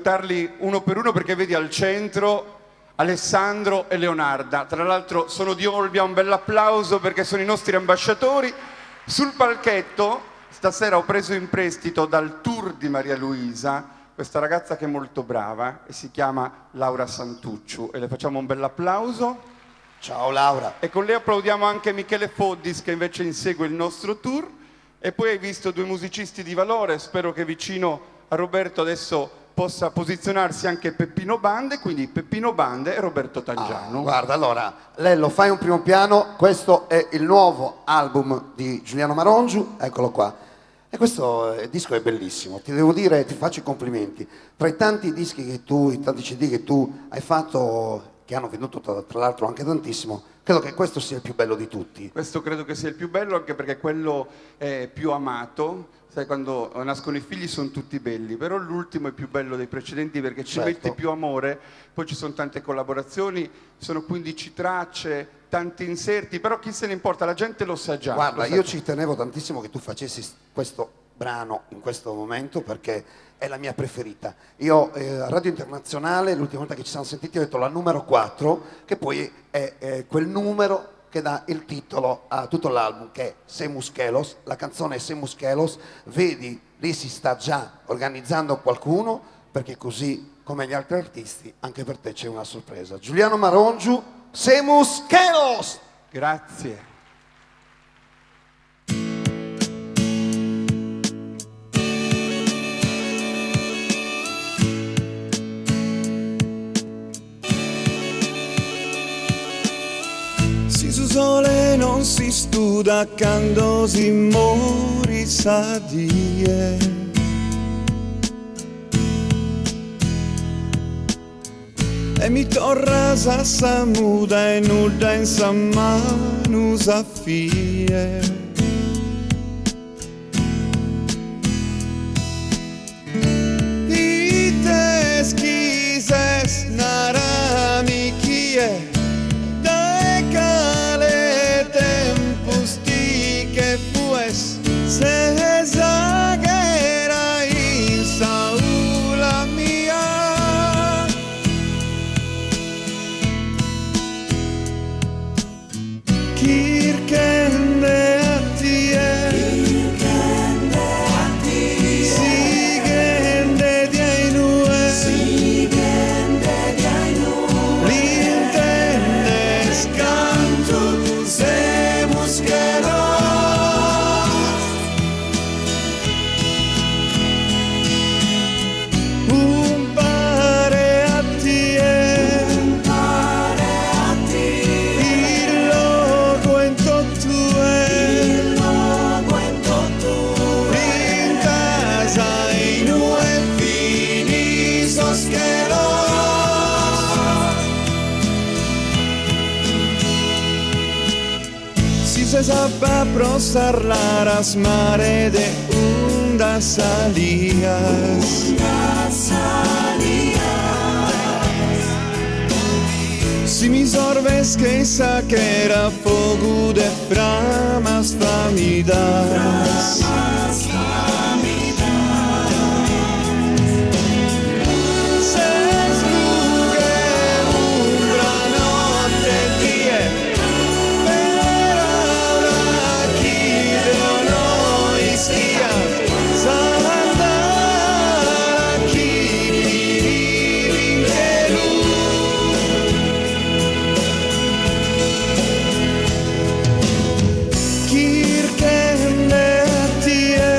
presentarli uno per uno perché vedi al centro Alessandro e Leonarda. Tra l'altro sono di Olbia, un bel applauso perché sono i nostri ambasciatori. Sul palchetto stasera ho preso in prestito dal tour di Maria Luisa questa ragazza che è molto brava e si chiama Laura Santucciu e le facciamo un bel applauso. Ciao Laura. E con lei applaudiamo anche Michele Foddis che invece insegue il nostro tour. E poi hai visto due musicisti di valore, spero che vicino a Roberto adesso possa posizionarsi anche Peppino Bande, quindi Peppino Bande e Roberto Tangiano. Guarda, allora, Lello, fai un primo piano, questo è il nuovo album di Giuliano Marongiu, eccolo qua. E questo disco è bellissimo, ti devo dire, ti faccio i complimenti. Tra i tanti dischi che tu, i tanti CD che tu hai fatto, che hanno venduto tra l'altro anche tantissimo, credo che questo sia il più bello di tutti. Questo credo che sia il più bello anche perché quello è più amato. Sai, quando nascono i figli sono tutti belli, però l'ultimo è più bello dei precedenti perché ci mette più amore, poi ci sono tante collaborazioni, sono 15 tracce, tanti inserti, però chi se ne importa, la gente lo sa già. Guarda, io ci tenevo tantissimo che tu facessi questo brano in questo momento perché è la mia preferita. Io a Radio Internazionale, l'ultima volta che ci siamo sentiti, ho detto la numero 4, che poi è quel numero che dà il titolo a tutto l'album, che è Semus Kelos. La canzone è Semus Kelos. Vedi, lì si sta già organizzando qualcuno, perché così come gli altri artisti anche per te c'è una sorpresa. Giuliano Marongiu, Semus Kelos. Grazie. Su sole non si studa quando si mori sadie. E mi torra sa muda e nuda in sa manu sa fie. I te schises narami chie. Se esagera in saula mia, kirkende a tie, sigende di ainue, l'intende scanto se muschero. Se sabe prosar las mare de onda salías. Si mis orbes que saquera fogo de framas famidas. Kirkende a tie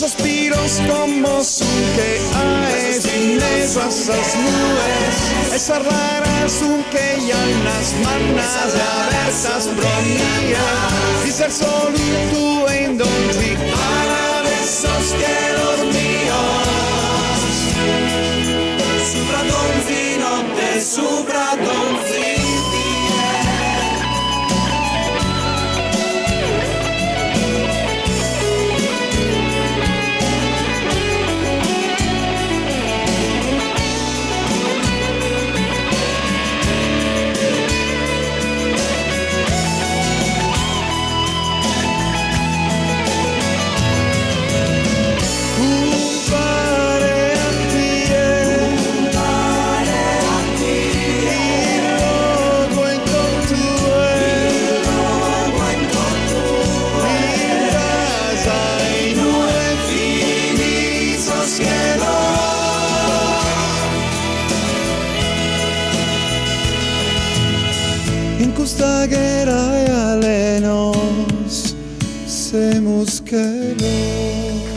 suspiros como son que hay sin esas nubes. Esas raras son que ya unas manas de abertas bromías. Y ser solo tú en donde para esos que dormíos. Supra donzino, te supra donzino. In questa guerra alenos se muschero.